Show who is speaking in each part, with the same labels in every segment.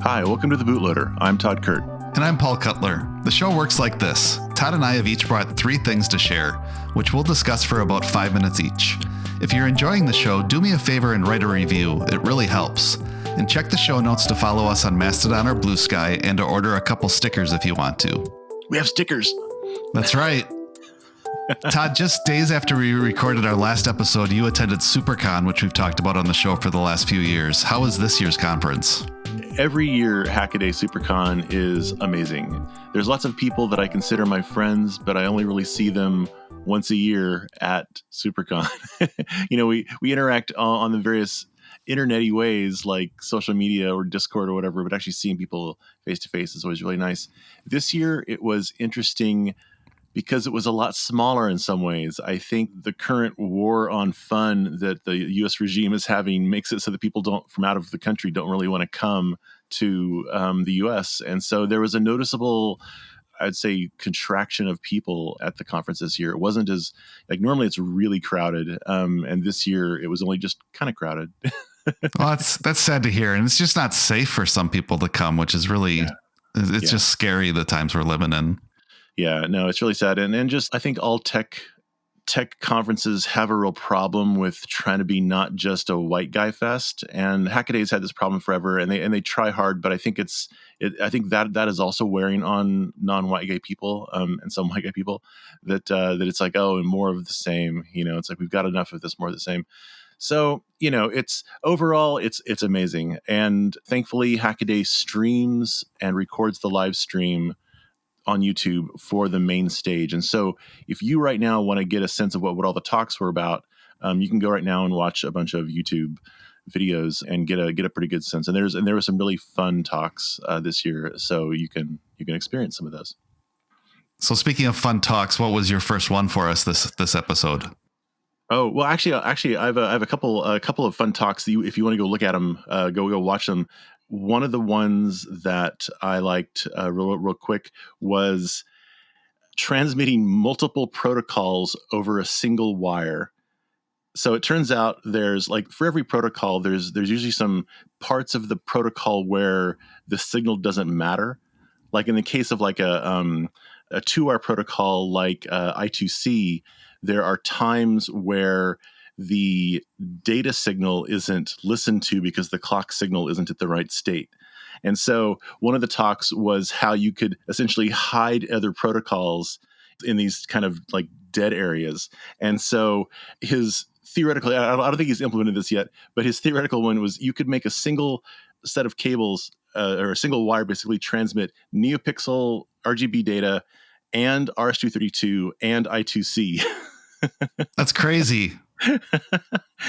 Speaker 1: Hi, welcome to The Bootloader. I'm Todd Kurt.
Speaker 2: And I'm Paul Cutler. The show works like this. Todd and I have each brought 3 things to share, which we'll discuss for about 5 minutes each. If you're enjoying the show, do me a favor and write a review. It really helps. And check the show notes to follow us on Mastodon or Blue Sky and to order a couple stickers if you want to.
Speaker 1: We have stickers.
Speaker 2: That's right. Todd, just days after we recorded our last episode, you attended Supercon, which we've talked about on the show for the last few years. How was this year's conference?
Speaker 1: Every year, Hackaday Supercon is amazing. There's lots of people that I consider my friends, but I only really see them once a year at Supercon. We interact on the various internet-y ways like social media or Discord or whatever, but actually seeing people face-to-face is always really nice. This year, it was interesting because it was a lot smaller in some ways. I think the current war on fun that the U.S. regime is having makes it so that people from out of the country don't really want to come to the U.S. And so there was a noticeable, I'd say, contraction of people at the conference this year. It wasn't as, normally it's really crowded. And this year it was only just kind of crowded.
Speaker 2: Well, that's sad to hear. And it's just not safe for some people to come, which is really, it's just scary the times we're living in.
Speaker 1: Yeah, no, it's really sad. And just, I think all tech conferences have a real problem with trying to be not just a white guy fest. And Hackaday's had this problem forever, and they try hard, but I think I think that is also wearing on non-white gay people and some white gay people that it's like, oh, and more of the same. It's like we've got enough of this, more of the same. So, it's overall, it's amazing. And thankfully, Hackaday streams and records the live stream on YouTube for the main stage. And so if you right now want to get a sense of what all the talks were about, you can go right now and watch a bunch of YouTube videos and get a pretty good sense. And there were some really fun talks this year, so you can experience some of those.
Speaker 2: So speaking of fun talks, what was your first one for us this episode?
Speaker 1: Oh, well, actually, I have a couple of fun talks that if you want to go look at them, go watch them. One of the ones that I liked real quick was transmitting multiple protocols over a single wire. So it turns out there's for every protocol, there's usually some parts of the protocol where the signal doesn't matter. Like in the case of a 2-wire protocol like I2C, there are times where the data signal isn't listened to because the clock signal isn't at the right state. And so one of the talks was how you could essentially hide other protocols in these kind of dead areas. And so his theoretical, I don't think he's implemented this yet, but his theoretical one was you could make a single set of cables or a single wire basically transmit NeoPixel RGB data and RS-232 and I2C.
Speaker 2: That's crazy.
Speaker 1: And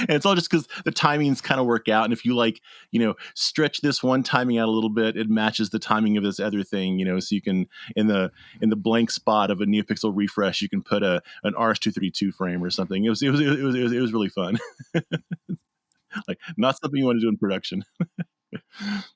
Speaker 1: it's all just because the timings kind of work out. And if you stretch this one timing out a little bit, it matches the timing of this other thing, so you can, in the blank spot of a NeoPixel refresh, you can put an RS-232 frame or something. It was really fun. Not something you want to do in production.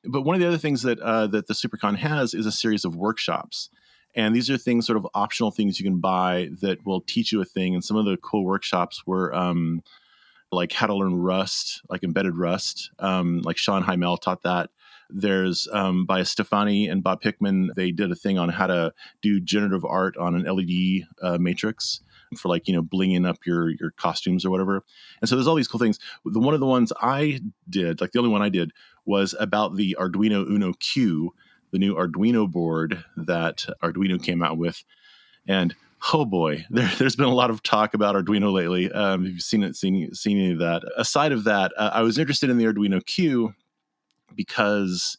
Speaker 1: But one of the other things that the Supercon has is a series of workshops. And these are things, sort of optional things you can buy that will teach you a thing. And some of the cool workshops were how to learn Rust, embedded Rust. Sean Heimel taught that. There's by Stefani and Bob Hickman, they did a thing on how to do generative art on an LED matrix for blinging up your costumes or whatever. And so there's all these cool things. One of the ones I did, the only one I did, was about the Arduino Uno Q, the new Arduino board that Arduino came out with. And oh boy, there's been a lot of talk about Arduino lately. If you've seen any of that. Aside of that, I was interested in the Arduino Q because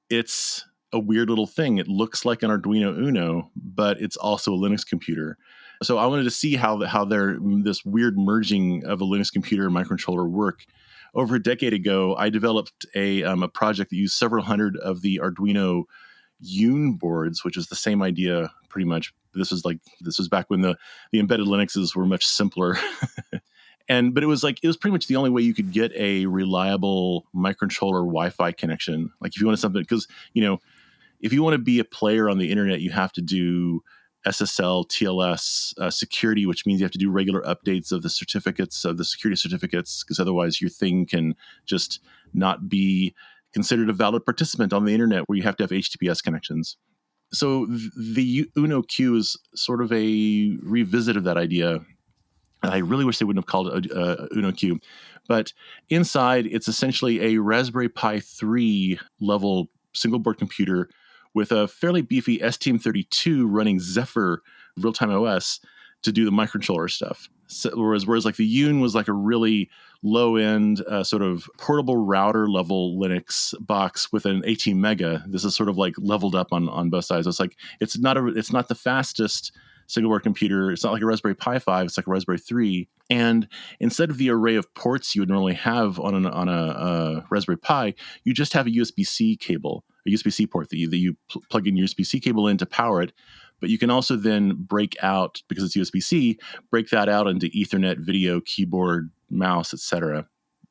Speaker 1: it's a weird little thing. It looks like an Arduino Uno, but it's also a Linux computer. So I wanted to see how this weird merging of a Linux computer and microcontroller work. Over a decade ago, I developed a project that used several hundred of the Arduino Uno boards, which is the same idea pretty much. This was back when the embedded Linuxes were much simpler. But it was pretty much the only way you could get a reliable microcontroller Wi-Fi connection. If you wanted something, because if you want to be a player on the internet, you have to do SSL, TLS security, which means you have to do regular updates of the certificates, of the security certificates, because otherwise your thing can just not be considered a valid participant on the internet where you have to have HTTPS connections. So the Uno Q is sort of a revisit of that idea. I really wish they wouldn't have called it Uno Q. But inside, it's essentially a Raspberry Pi 3 level single board computer with a fairly beefy STM32 running Zephyr real-time OS to do the microcontroller stuff. So, whereas like the Une was like a really low-end sort of portable router level Linux box with an 18 mega. This is sort of like leveled up on both sides. It's like it's not the fastest single board computer. It's not like a Raspberry Pi 5. It's like a Raspberry 3. And instead of the array of ports you would normally have on a Raspberry Pi, you just have a USB-C cable, a USB-C port that you plug in your USB-C cable in to power it. But you can also then break out, because it's USB-C, break that out into Ethernet, video, keyboard, mouse, etc.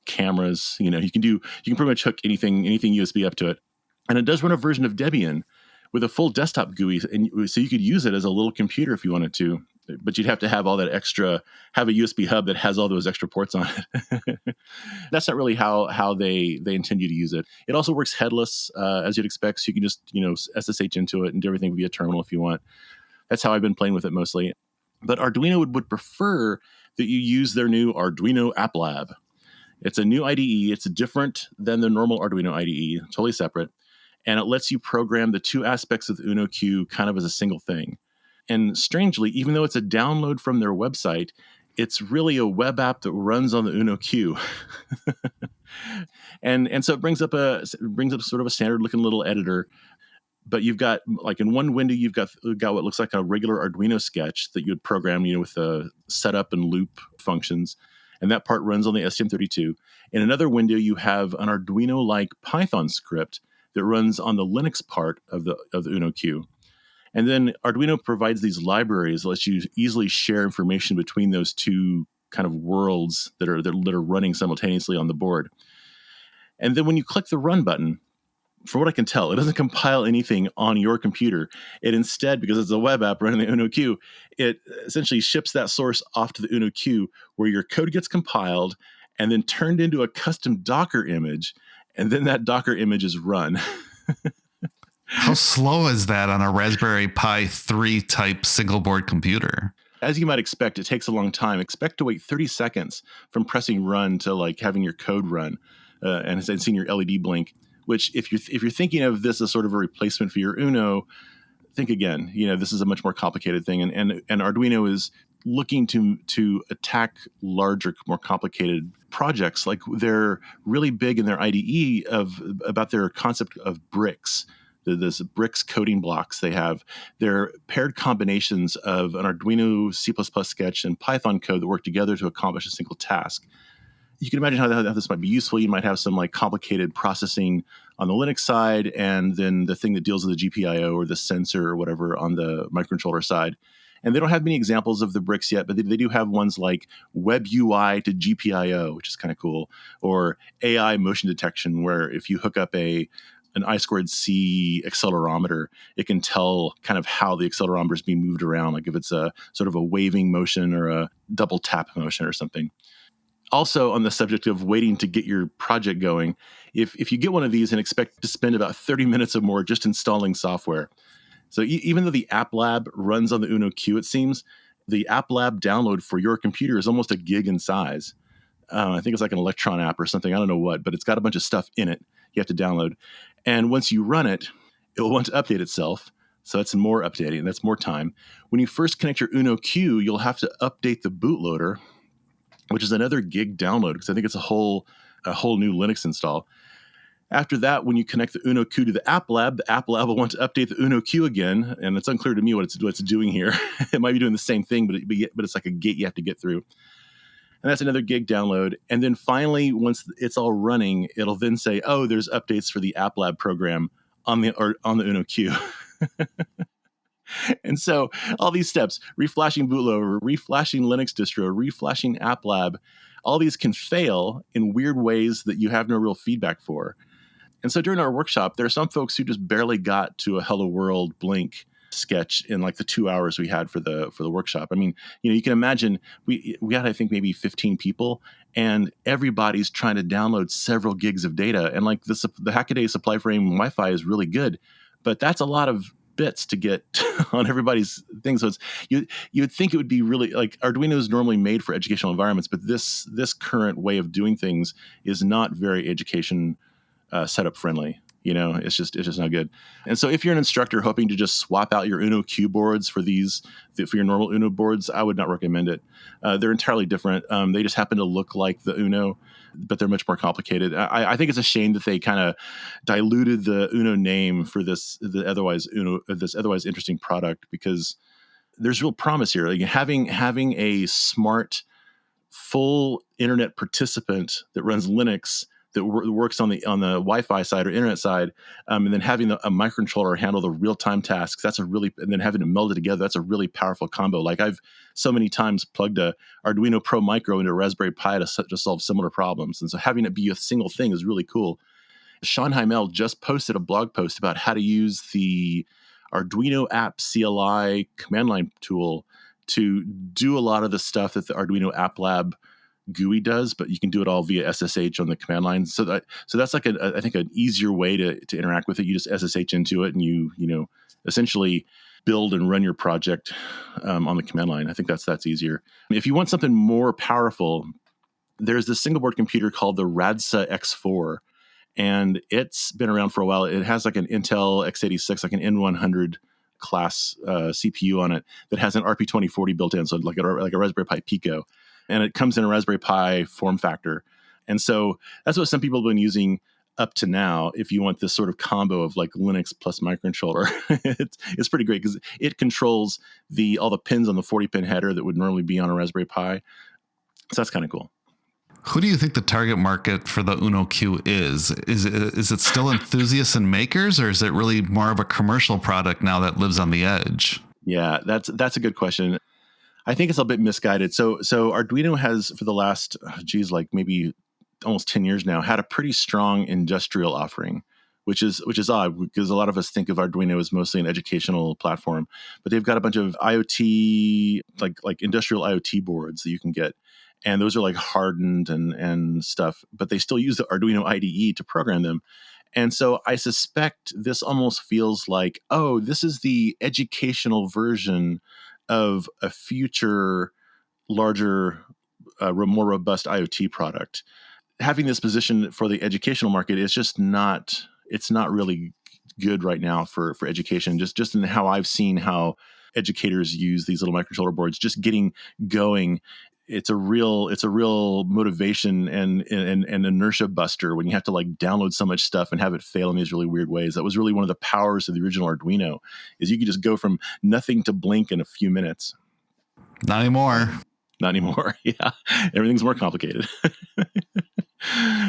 Speaker 1: Cameras. You can pretty much hook anything USB up to it. And it does run a version of Debian with a full desktop GUI, and so you could use it as a little computer if you wanted to, but you'd have to have all that extra, have a USB hub that has all those extra ports on it. That's not really how they intend you to use it. It also works headless, as you'd expect, so you can just SSH into it and do everything via terminal if you want. That's how I've been playing with it mostly. But Arduino would prefer that you use their new Arduino App Lab. It's a new IDE. It's different than the normal Arduino IDE, totally separate. And it lets you program the two aspects of the Uno Q kind of as a single thing. And strangely, even though it's a download from their website, it's really a web app that runs on the Uno Q. and so it brings up sort of a standard looking little editor. But you've got, like, in one window, you've got what looks like a regular Arduino sketch that you would program, with the setup and loop functions. And that part runs on the STM32. In another window, you have an Arduino-like Python script that runs on the Linux part of the Uno Q. And then Arduino provides these libraries that lets you easily share information between those two kind of worlds that are running simultaneously on the board. And then when you click the run button, from what I can tell, it doesn't compile anything on your computer. It instead, because it's a web app running the Uno Q, it essentially ships that source off to the Uno Q, where your code gets compiled and then turned into a custom Docker image. And then that Docker image is run.
Speaker 2: How slow is that on a Raspberry Pi 3 type single board computer?
Speaker 1: As you might expect, it takes a long time. Expect to wait 30 seconds from pressing run to like having your code run and seeing your LED blink. Which, if you're thinking of this as sort of a replacement for your Uno, think again. This is a much more complicated thing, and Arduino is looking to attack larger, more complicated projects. Like, they're really big in their IDE about their concept of bricks. This bricks coding blocks they have. They're paired combinations of an Arduino C++ sketch and Python code that work together to accomplish a single task. You can imagine how this might be useful. You might have some like complicated processing on the Linux side, and then the thing that deals with the GPIO or the sensor or whatever on the microcontroller side. And they don't have many examples of the bricks yet, but they do have ones like Web UI to GPIO, which is kind of cool, or AI motion detection, where if you hook up an I2C accelerometer, it can tell kind of how the accelerometer is being moved around, like if it's a sort of a waving motion or a double tap motion or something. Also, on the subject of waiting to get your project going, if you get one of these and expect to spend about 30 minutes or more just installing software. So even though the App Lab runs on the Uno Q, it seems, the App Lab download for your computer is almost a gig in size. I think it's like an Electron app or something. I don't know what, but it's got a bunch of stuff in it you have to download. And once you run it, it will want to update itself. So that's more updating. That's more time. When you first connect your Uno Q, you'll have to update the bootloader, which is another gig download, because I think it's a whole new Linux install. After that, when you connect the Uno Q to the App Lab will want to update the Uno Q again, and it's unclear to me what it's doing here. It might be doing the same thing, but it's like a gate you have to get through. And that's another gig download. And then finally, once it's all running, it'll then say, oh, there's updates for the App Lab program on the Uno Q. And so all these steps, reflashing bootloader, reflashing Linux distro, reflashing App Lab, all these can fail in weird ways that you have no real feedback for. And so during our workshop, there are some folks who just barely got to a Hello World Blink sketch in like the 2 hours we had for the workshop. I mean, you can imagine we had, I think, maybe 15 people, and everybody's trying to download several gigs of data. And like the Hackaday supply frame Wi-Fi is really good, but that's a lot of bits to get on everybody's thing. So you would think it would be really like Arduino is normally made for educational environments, but this current way of doing things is not very education setup friendly. It's just not good. And so if you're an instructor hoping to just swap out your Uno Q boards for your normal Uno boards, I would not recommend it. They're entirely different. They just happen to look like the Uno, but they're much more complicated. I think it's a shame that they kind of diluted the Uno name for this otherwise interesting product, because there's real promise here. Like having a smart, full internet participant that runs Linux that works on the Wi-Fi side or internet side, and then having a microcontroller handle the real-time tasks. And then having it melded together. That's a really powerful combo. Like I've so many times plugged a Arduino Pro Micro into a Raspberry Pi to solve similar problems. And so having it be a single thing is really cool. Sean Heimel just posted a blog post about how to use the Arduino app CLI command line tool to do a lot of the stuff that the Arduino App Lab GUI does, but you can do it all via SSH on the command line. So that's like I think an easier way to interact with it. You just SSH into it and you essentially build and run your project on the command line. I think that's easier. If you want something more powerful, there's this single board computer called the Radsa X4, and it's been around for a while. It has like an Intel x86, like an N100 class CPU on it that has an RP2040 built in, so like a Raspberry Pi Pico. And it comes in a Raspberry Pi form factor. And so that's what some people have been using up to now. If you want this sort of combo of like Linux plus microcontroller, it's pretty great because it controls all the pins on the 40-pin header that would normally be on a Raspberry Pi. So that's kind of cool.
Speaker 2: Who do you think the target market for the Uno Q is? Is it still enthusiasts and makers, or is it really more of a commercial product now that lives on the edge?
Speaker 1: Yeah, that's a good question. I think it's a bit misguided. So Arduino has, for the last, like maybe almost 10 years now, had a pretty strong industrial offering, which is odd because a lot of us think of Arduino as mostly an educational platform, but they've got a bunch of IoT, like industrial IoT boards that you can get. And those are like hardened and stuff, but they still use the Arduino IDE to program them. And so I suspect this almost feels like, oh, this is the educational version of a future, larger, more robust IoT product. Having this position for the educational market is just not really good right now for education. Just in how I've seen how educators use these little microcontroller boards, just getting going. It's a real motivation and inertia buster when you have to like download so much stuff and have it fail in these really weird ways. That was really one of the powers of the original Arduino, is you could just go from nothing to blink in a few minutes.
Speaker 2: Not anymore.
Speaker 1: Yeah. Everything's more complicated.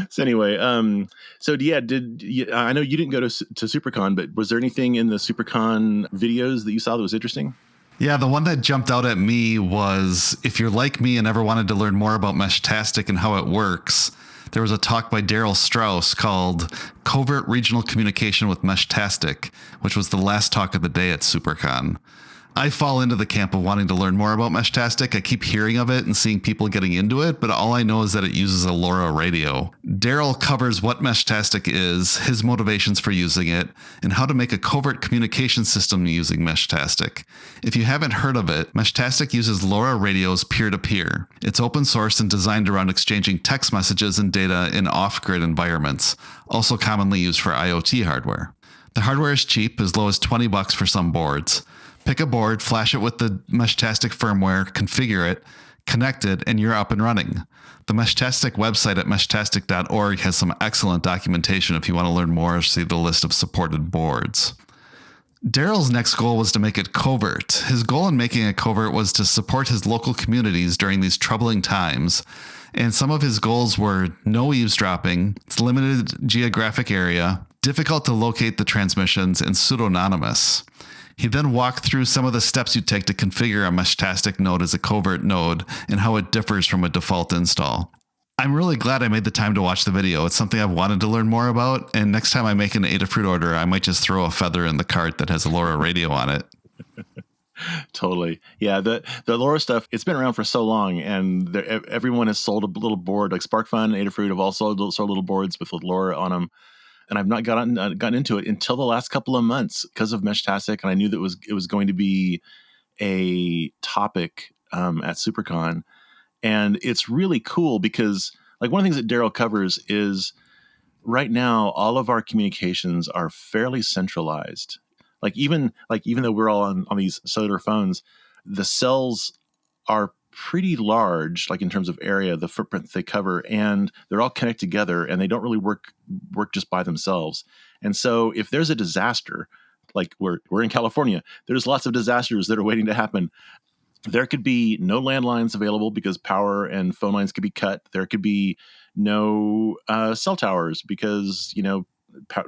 Speaker 1: So anyway, I know you didn't go to Supercon, but was there anything in the Supercon videos that you saw that was interesting?
Speaker 2: Yeah, the one that jumped out at me was, if you're like me and ever wanted to learn more about Meshtastic and how it works, there was a talk by Daryl Strauss called Covert Regional Communication with Meshtastic, which was the last talk of the day at Supercon. I fall into the camp of wanting to learn more about Meshtastic. I keep hearing of it and seeing people getting into it, but all I know is that it uses a LoRa radio. Daryl covers what Meshtastic is, his motivations for using it, and how to make a covert communication system using Meshtastic. If you haven't heard of it, Meshtastic uses LoRa radios peer-to-peer. It's open source and designed around exchanging text messages and data in off-grid environments, also commonly used for IoT hardware. The hardware is cheap, as low as $20 for some boards. Pick a board, flash it with the Meshtastic firmware, configure it, connect it, and you're up and running. The Meshtastic website at meshtastic.org has some excellent documentation if you want to learn more or see the list of supported boards. Daryl's next goal was to make it covert. His goal in making it covert was to support his local communities during these troubling times. And some of his goals were no eavesdropping, it's limited geographic area, difficult to locate the transmissions, and pseudonymous. He then walked through some of the steps you take to configure a Meshtastic node as a covert node and how it differs from a default install. I'm really glad I made the time to watch the video. It's something I've wanted to learn more about, and next time I make an Adafruit order, I might just throw a feather in the cart that has a LoRa radio on it.
Speaker 1: Totally. Yeah, the LoRa stuff, it's been around for so long, and everyone has sold a little board. Like SparkFun and Adafruit have all sold little boards with LoRa on them. And I've not gotten into it until the last couple of months because of Meshtastic, and I knew that it was going to be a topic at Supercon. And it's really cool because, like, one of the things that Daryl covers is right now all of our communications are fairly centralized. Even though we're all on these cellular phones, the cells are pretty large, like in terms of area, the footprint that they cover, and they're all connected together, and they don't really work just by themselves. And so if there's a disaster, like we're in California, there's lots of disasters that are waiting to happen. There could be no landlines available because power and phone lines could be cut. There could be no cell towers because,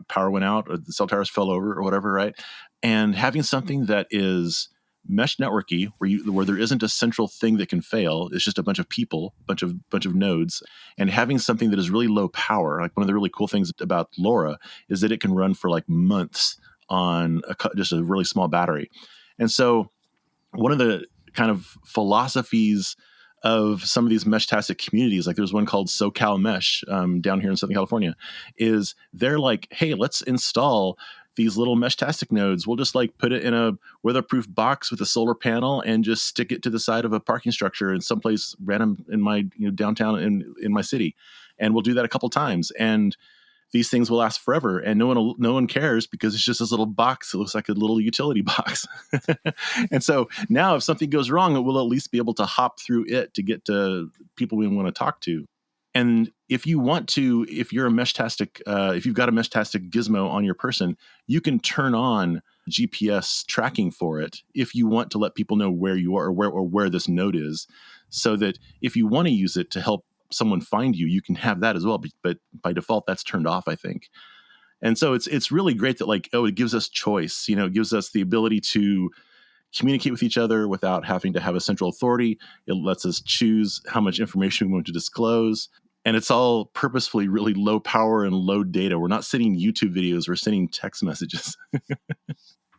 Speaker 1: power went out or the cell towers fell over or whatever, right? And having something that is mesh networky, where there isn't a central thing that can fail, it's just a bunch of people, bunch of nodes, and having something that is really low power. Like, one of the really cool things about LoRa is that it can run for like months on just a really small battery. And so one of the kind of philosophies of some of these Meshtastic communities, like there's one called SoCal Mesh down here in Southern California, is they're like, hey, let's install these little Meshtastic nodes. We'll just like put it in a weatherproof box with a solar panel and just stick it to the side of a parking structure in someplace random in my downtown in my city, and we'll do that a couple times, and these things will last forever, and no one cares because it's just this little box. It looks like a little utility box. And so now if something goes wrong, it will at least be able to hop through it to get to people we want to talk to. And if you're a Meshtastic, if you've got a Meshtastic gizmo on your person, you can turn on GPS tracking for it if you want to let people know where you are or where this node is, so that if you want to use it to help someone find you, you can have that as well. But by default, that's turned off, I think. And so it's really great that it gives us choice. It gives us the ability to communicate with each other without having to have a central authority. It lets us choose how much information we want to disclose. And it's all purposefully really low power and low data. We're not sending YouTube videos, we're sending text messages.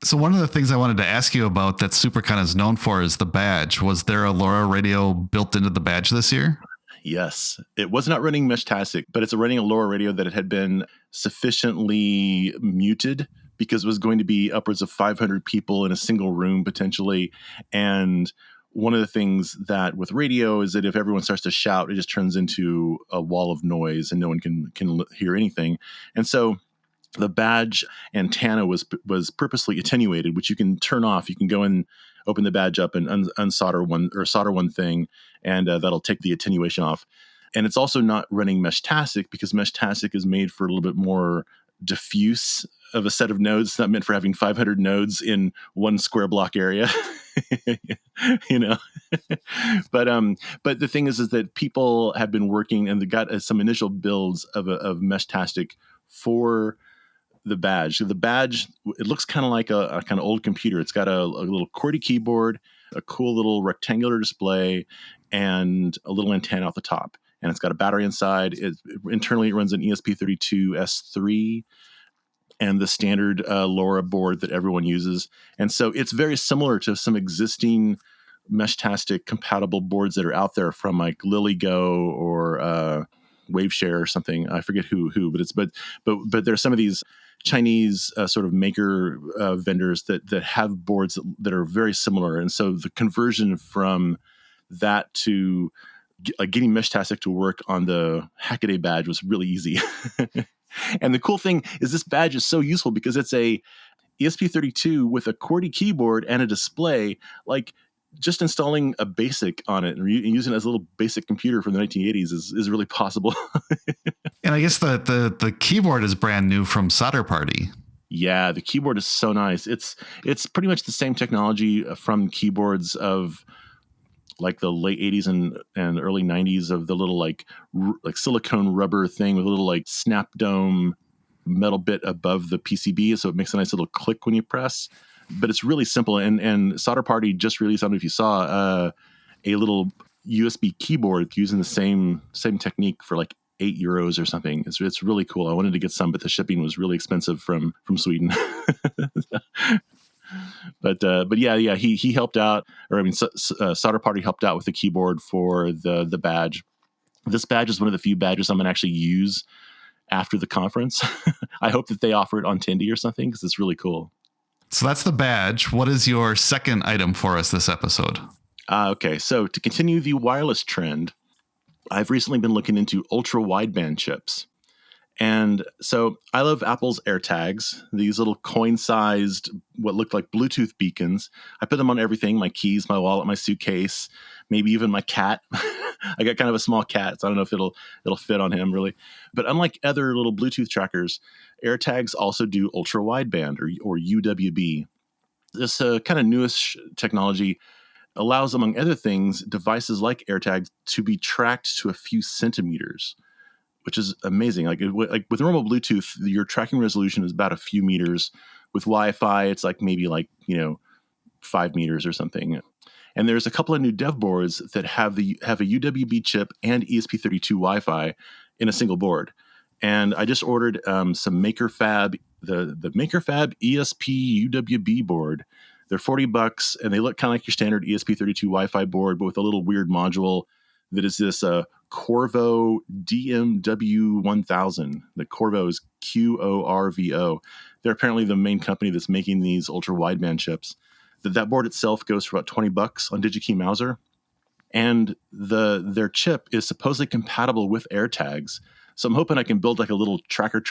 Speaker 2: So one of the things I wanted to ask you about that Supercon is known for is the badge. Was there a LoRa radio built into the badge this year?
Speaker 1: Yes, it was not running Meshtastic, but it's running a LoRa radio that had been sufficiently muted because it was going to be upwards of 500 people in a single room potentially. And one of the things that with radio is that if everyone starts to shout, it just turns into a wall of noise and no one can hear anything. And so the badge antenna was purposely attenuated, which you can turn off. You can go and open the badge up and unsolder one or solder one thing, and that'll take the attenuation off. And it's also not running Meshtastic because Meshtastic is made for a little bit more diffuse of a set of nodes. It's not meant for having 500 nodes in one square block area. But the thing is that people have been working and they got some initial builds of Meshtastic for the badge. So the badge, it looks kind of like a kind of old computer. It's got a little QWERTY keyboard, a cool little rectangular display, and a little antenna off the top. And it's got a battery inside. Internally, it runs an ESP32S3 and the standard LoRa board that everyone uses. And so it's very similar to some existing Meshtastic compatible boards that are out there from like LilyGo or Waveshare or something. I forget who, but there's some of these Chinese sort of maker vendors that have boards that are very similar. And so the conversion from that to getting Meshtastic to work on the Hackaday badge was really easy. And the cool thing is this badge is so useful because it's a ESP32 with a QWERTY keyboard and a display. Like, just installing a BASIC on it and using it as a little basic computer from the 1980s is really possible.
Speaker 2: And I guess the keyboard is brand new from Solder Party.
Speaker 1: Yeah, the keyboard is so nice. It's pretty much the same technology from keyboards of like the late 80s and early 90s of the little like silicone rubber thing with a little like snap dome metal bit above the PCB, so it makes a nice little click when you press. But it's really simple. And Solder Party just released, I don't know if you saw, a little USB keyboard using the same technique for like €8 or something. It's really cool. I wanted to get some, but the shipping was really expensive from Sweden. But yeah, he helped out, or I mean, Solder Party helped out with the keyboard for the badge. This badge is one of the few badges I'm going to actually use after the conference. I hope that they offer it on Tindy or something, because it's really cool.
Speaker 2: So that's the badge. What is your second item for us this episode?
Speaker 1: Okay, so to continue the wireless trend, I've recently been looking into ultra-wideband chips. And so I love Apple's AirTags, these little coin-sized, what look like Bluetooth beacons. I put them on everything, my keys, my wallet, my suitcase, maybe even my cat. I got kind of a small cat, so I don't know if it'll fit on him really. But unlike other little Bluetooth trackers, AirTags also do ultra-wideband or UWB. This kind of newish technology allows, among other things, devices like AirTags to be tracked to a few centimeters, which is amazing. Like with normal Bluetooth, your tracking resolution is about a few meters. With Wi-Fi, it's like maybe 5 meters or something. And there's a couple of new dev boards that have a UWB chip and ESP32 Wi-Fi in a single board. And I just ordered some MakerFab, the MakerFab ESP UWB board. They're $40, and they look kind of like your standard ESP32 Wi-Fi board, but with a little weird module that is this Qorvo DMW1000. The Qorvo is QORVO. They're apparently the main company that's making these ultra-wideband chips. That board itself goes for about $20 on DigiKey Mouser. And their chip is supposedly compatible with AirTags. So I'm hoping I can build like a little tracker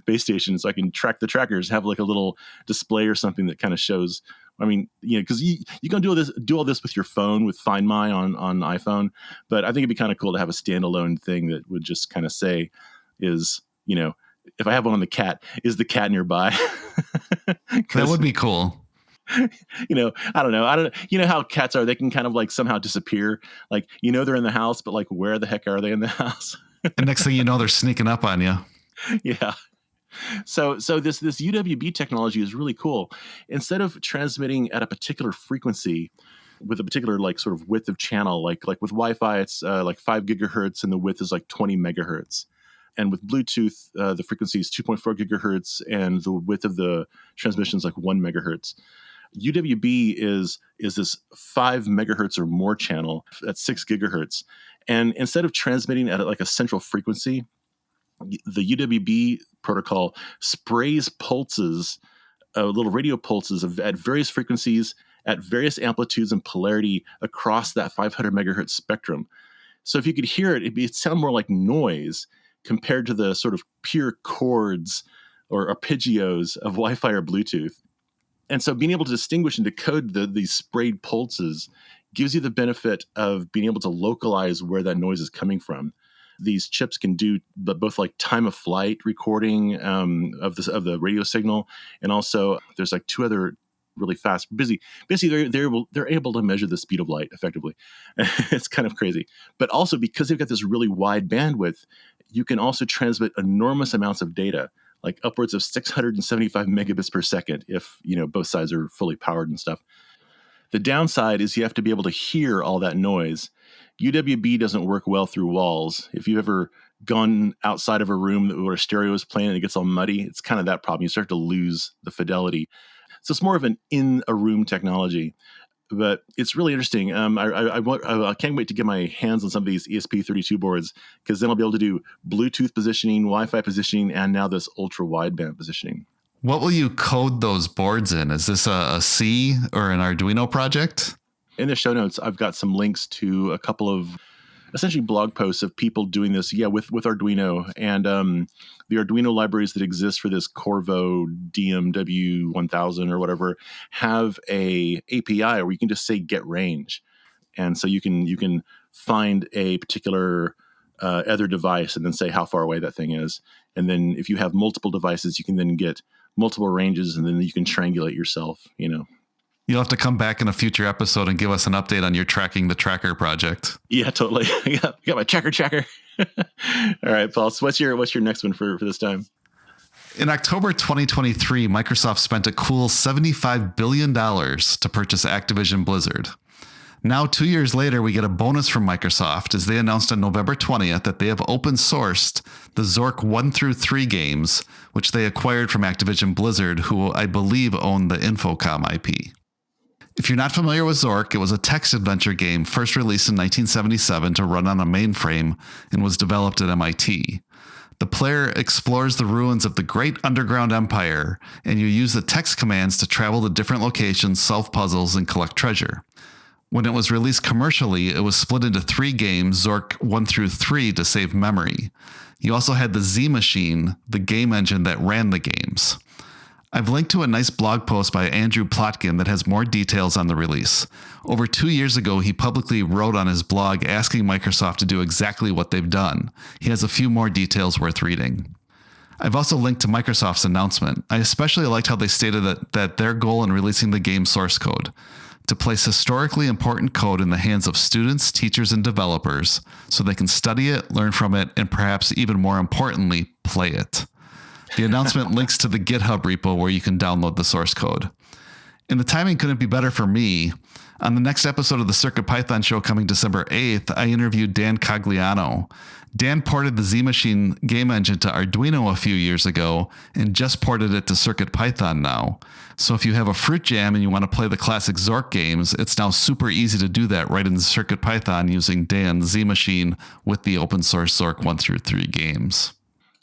Speaker 1: base station, so I can track the trackers, have like a little display or something that kind of shows. I mean, because you can do all this with your phone with Find My on iPhone, but I think it'd be kind of cool to have a standalone thing that would just kind of say, if I have one on the cat, is the cat nearby?
Speaker 2: That would be cool.
Speaker 1: I don't know. You know how cats are, they can kind of like somehow disappear. Like, they're in the house, but like, where the heck are they in the house?
Speaker 2: And next thing you know, they're sneaking up on you.
Speaker 1: Yeah. So this UWB technology is really cool. Instead of transmitting at a particular frequency with a particular like sort of width of channel, like with Wi-Fi, it's like 5 gigahertz and the width is like 20 megahertz. And with Bluetooth, the frequency is 2.4 gigahertz and the width of the transmission is like 1 megahertz. UWB is this 5 megahertz or more channel at 6 gigahertz. And instead of transmitting at like a central frequency, the UWB protocol sprays pulses, little radio pulses at various frequencies, at various amplitudes and polarity across that 500 megahertz spectrum. So if you could hear it, it'd sound more like noise compared to the sort of pure chords or arpeggios of Wi-Fi or Bluetooth. And so being able to distinguish and decode these sprayed pulses gives you the benefit of being able to localize where that noise is coming from. These chips can do both like time of flight recording of the radio signal, and also there's like 2 other really fast. Basically, they're able to measure the speed of light effectively. It's kind of crazy, but also because they've got this really wide bandwidth, you can also transmit enormous amounts of data, like upwards of 675 megabits per second if both sides are fully powered and stuff. The downside is you have to be able to hear all that noise. UWB doesn't work well through walls. If you've ever gone outside of a room where a stereo is playing and it gets all muddy, it's kind of that problem. You start to lose the fidelity. So it's more of an in-a-room technology. But it's really interesting. I can't wait to get my hands on some of these ESP32 boards, because then I'll be able to do Bluetooth positioning, Wi-Fi positioning, and now this ultra-wideband positioning.
Speaker 2: What will you code those boards in? Is this a C or an Arduino project?
Speaker 1: In the show notes, I've got some links to a couple of essentially blog posts of people doing this, with Arduino, and the Arduino libraries that exist for this Qorvo DMW1000 or whatever have a API where you can just say get range, and so you can find a particular other device and then say how far away that thing is, and then if you have multiple devices, you can then get multiple ranges, and then you can triangulate yourself.
Speaker 2: You'll have to come back in a future episode and give us an update on your Tracking the Tracker project.
Speaker 1: Yeah, totally. I got my tracker. All right, Paul. So what's your next one for this time?
Speaker 2: In October 2023, Microsoft spent a cool $75 billion to purchase Activision Blizzard. Now, 2 years later, we get a bonus from Microsoft as they announced on November 20th that they have open sourced the Zork 1 through 3 games, which they acquired from Activision Blizzard, who I believe owned the Infocom IP. If you're not familiar with Zork, it was a text adventure game first released in 1977 to run on a mainframe and was developed at MIT. The player explores the ruins of the great underground empire, and you use the text commands to travel to different locations, solve puzzles, and collect treasure. When it was released commercially, it was split into 3 games, Zork 1 through 3, to save memory. You also had the Z Machine, the game engine that ran the games. I've linked to a nice blog post by Andrew Plotkin that has more details on the release. Over 2 years ago, he publicly wrote on his blog asking Microsoft to do exactly what they've done. He has a few more details worth reading. I've also linked to Microsoft's announcement. I especially liked how they stated that their goal in releasing the game source code, to place historically important code in the hands of students, teachers, and developers so they can study it, learn from it, and perhaps even more importantly, play it. The announcement links to the GitHub repo where you can download the source code. And the timing couldn't be better for me. On the next episode of the CircuitPython show coming December 8th, I interviewed Dan Cogliano. Dan ported the Z Machine game engine to Arduino a few years ago and just ported it to CircuitPython now. So if you have a fruit jam and you want to play the classic Zork games, it's now super easy to do that right in CircuitPython using Dan's Z Machine with the open source Zork 1 through 3 games.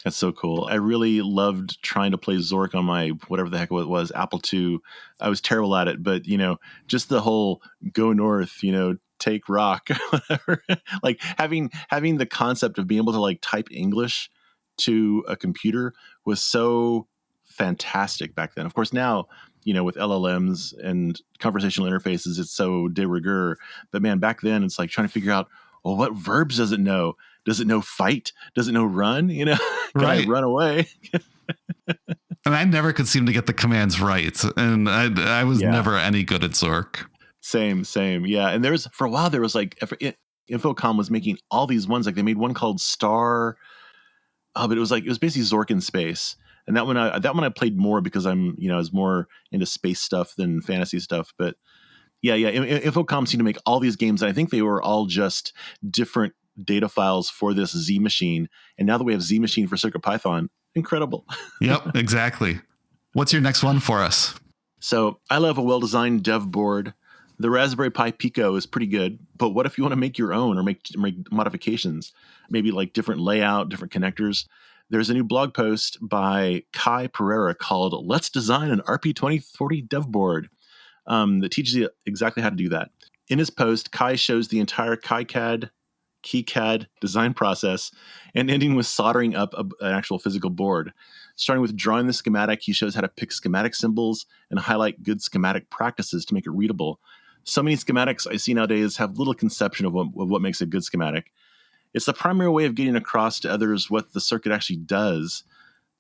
Speaker 1: That's so cool. I really loved trying to play Zork on my, whatever the heck it was, Apple II. I was terrible at it, but, just the whole go north, take rock, whatever. Like having the concept of being able to like type English to a computer was so fantastic back then. Of course, now, with LLMs and conversational interfaces, it's so de rigueur. But man, back then it's like trying to figure out, well, what verbs does it know? Does it know fight? Does it know run? Can
Speaker 2: Right.
Speaker 1: I run away?
Speaker 2: And I never could seem to get the commands right. And I was never any good at Zork.
Speaker 1: Same. Yeah. And for a while, there was like, Infocom was making all these ones. Like they made one called Star. But it was basically Zork in space. And that one I played more because I was more into space stuff than fantasy stuff. But yeah. Infocom seemed to make all these games. And I think they were all just different data files for this Z Machine. And now that we have Z Machine for CircuitPython, incredible.
Speaker 2: Yep, exactly. What's your next one for us?
Speaker 1: So I love a well-designed dev board. The Raspberry Pi Pico is pretty good, but what if you want to make your own or make modifications? Maybe like different layout, different connectors. There's a new blog post by Kai Pereira called Let's Design an RP2040 Dev Board that teaches you exactly how to do that. In his post, Kai shows the entire KiCad design process and ending with soldering up an actual physical board. Starting with drawing the schematic, he shows how to pick schematic symbols and highlight good schematic practices to make it readable. So many schematics I see nowadays have little conception of what makes a good schematic. It's the primary way of getting across to others what the circuit actually does.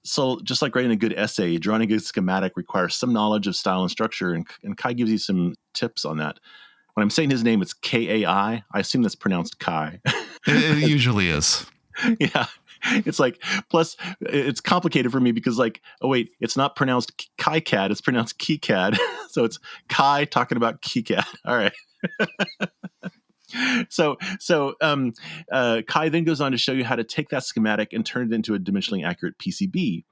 Speaker 1: So just like writing a good essay, drawing a good schematic requires some knowledge of style and structure, and Kai gives you some tips on that. When I'm saying his name, it's Kai. I assume that's pronounced Kai.
Speaker 2: It usually is.
Speaker 1: Yeah. It's like, plus it's complicated for me because like, oh wait, it's not pronounced KiCad, it's pronounced KiCad. So it's Kai talking about KiCad. All right. So Kai then goes on to show you how to take that schematic and turn it into a dimensionally accurate PCB.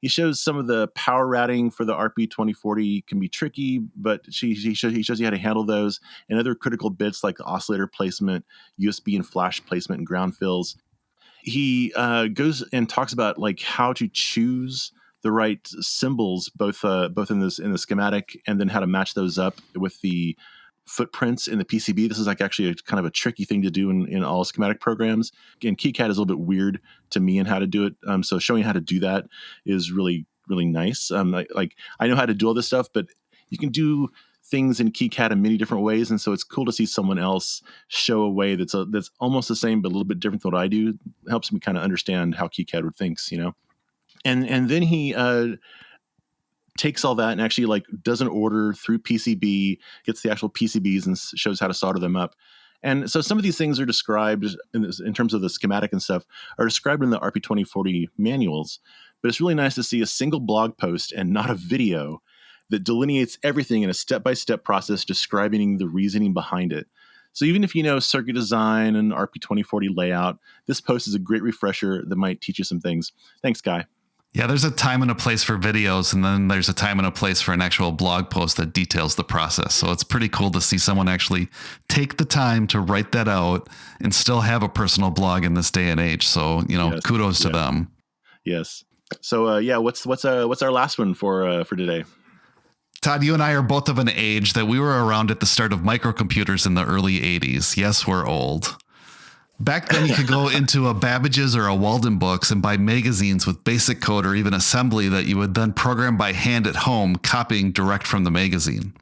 Speaker 1: He shows some of the power routing for the RP2040 can be tricky, but he shows you how to handle those and other critical bits like the oscillator placement, USB and flash placement, and ground fills. He goes and talks about like how to choose the right symbols, both in the schematic, and then how to match those up with the footprints in the PCB. This is like actually kind of a tricky thing to do in all schematic programs. Again, KiCad is a little bit weird to me and how to do it. So showing how to do that is really, really nice. I know how to do all this stuff, but you can do things in KiCad in many different ways. And so it's cool to see someone else show a way that's almost the same, but a little bit different than what I do. It helps me kind of understand how KiCad thinks, And then he takes all that and actually like does an order through PCB, gets the actual PCBs and shows how to solder them up. And so some of these things are described in terms of the schematic and stuff are described in the RP2040 manuals, but it's really nice to see a single blog post and not a video that delineates everything in a step-by-step process describing the reasoning behind it. So even if you know circuit design and RP2040 layout, this post is a great refresher that might teach you some things. Thanks, Guy.
Speaker 2: Yeah, there's a time and a place for videos, and then there's a time and a place for an actual blog post that details the process. So it's pretty cool to see someone actually take the time to write that out and still have a personal blog in this day and age. So,
Speaker 1: Yes.
Speaker 2: kudos to them.
Speaker 1: Yes. So what's our last one for today?
Speaker 2: Todd, you and I are both of an age that we were around at the start of microcomputers in the early 80s. Yes, we're old. Back then, you could go into a Babbage's or a Walden Books and buy magazines with basic code or even assembly that you would then program by hand at home, copying direct from the magazine.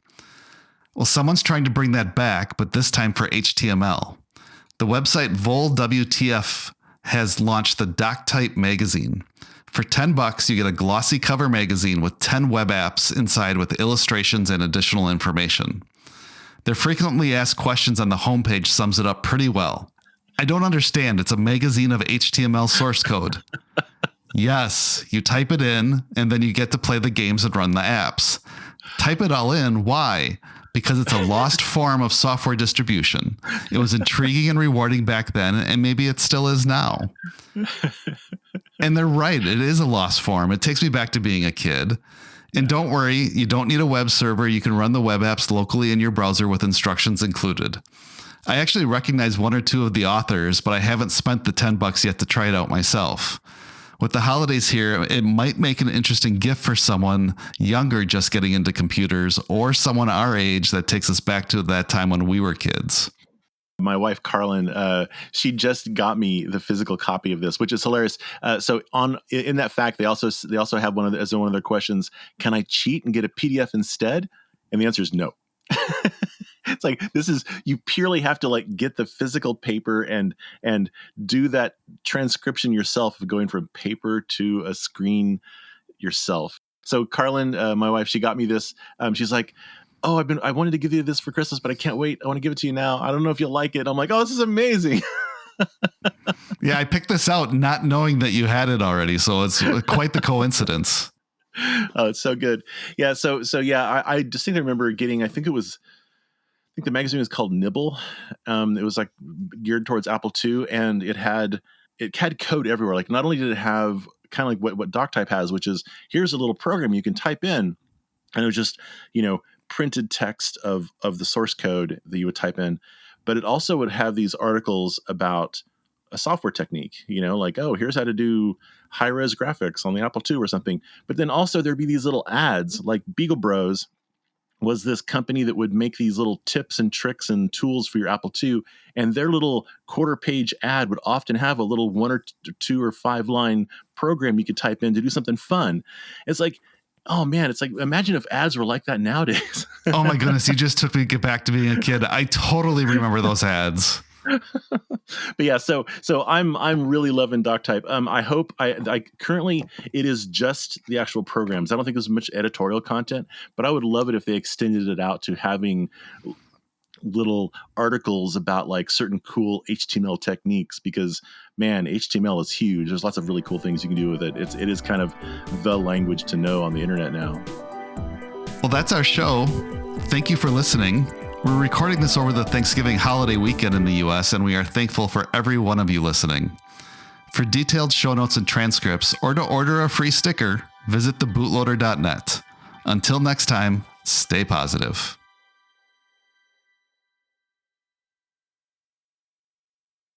Speaker 2: Well, someone's trying to bring that back, but this time for HTML. The website buld.wtf has launched the DocType magazine. For $10, you get a glossy cover magazine with 10 web apps inside with illustrations and additional information. Their frequently asked questions on the homepage sums it up pretty well. I don't understand. It's a magazine of HTML source code. Yes, you type it in, and then you get to play the games and run the apps. Type it all in. Why? Because it's a lost form of software distribution. It was intriguing and rewarding back then, and maybe it still is now. And they're right. It is a lost form. It takes me back to being a kid. And don't worry, you don't need a web server. You can run the web apps locally in your browser with instructions included. I actually recognize one or two of the authors, but I haven't spent the $10 yet to try it out myself. With the holidays here, it might make an interesting gift for someone younger just getting into computers, or someone our age that takes us back to that time when we were kids.
Speaker 1: My wife, Carlin, she just got me the physical copy of this, which is hilarious. So in that fact, they also have as one of their questions, can I cheat and get a PDF instead? And the answer is no. It's like, you purely have to get the physical paper and do that transcription yourself of going from paper to a screen yourself. So Carlin, my wife, she got me this. She's like, oh, I wanted to give you this for Christmas, but I can't wait. I want to give it to you now. I don't know if you'll like it. I'm like, oh, this is amazing.
Speaker 2: Yeah, I picked this out not knowing that you had it already. So it's quite the coincidence.
Speaker 1: Oh, it's so good. Yeah. So yeah, I distinctly remember getting, I think the magazine was called Nibble. It was geared towards Apple II, and it had code everywhere. Like, not only did it have kind of like what DocType has, which is, here's a little program you can type in, and it was just, printed text of the source code that you would type in, but it also would have these articles about a software technique, oh, here's how to do high-res graphics on the Apple II or something. But then also there'd be these little ads, like Beagle Bros was this company that would make these little tips and tricks and tools for your Apple II, and their little quarter-page ad would often have a little 1 or 2 or 5 line program you could type in to do something fun. It's like, oh man, it's like, imagine if ads were like that nowadays.
Speaker 2: Oh my goodness, you just took me back to being a kid. I totally remember those ads.
Speaker 1: But yeah, so I'm really loving DocType. I hope I currently it is just the actual programs. I don't think there's much editorial content, but I would love it if they extended it out to having little articles about certain cool HTML techniques, because man, HTML is huge. There's lots of really cool things you can do with it. It is kind of the language to know on the internet now.
Speaker 2: Well, that's our show. Thank you for listening. We're recording this over the Thanksgiving holiday weekend in the US, and we are thankful for every one of you listening. For detailed show notes and transcripts, or to order a free sticker, visit thebootloader.net. Until next time, stay positive.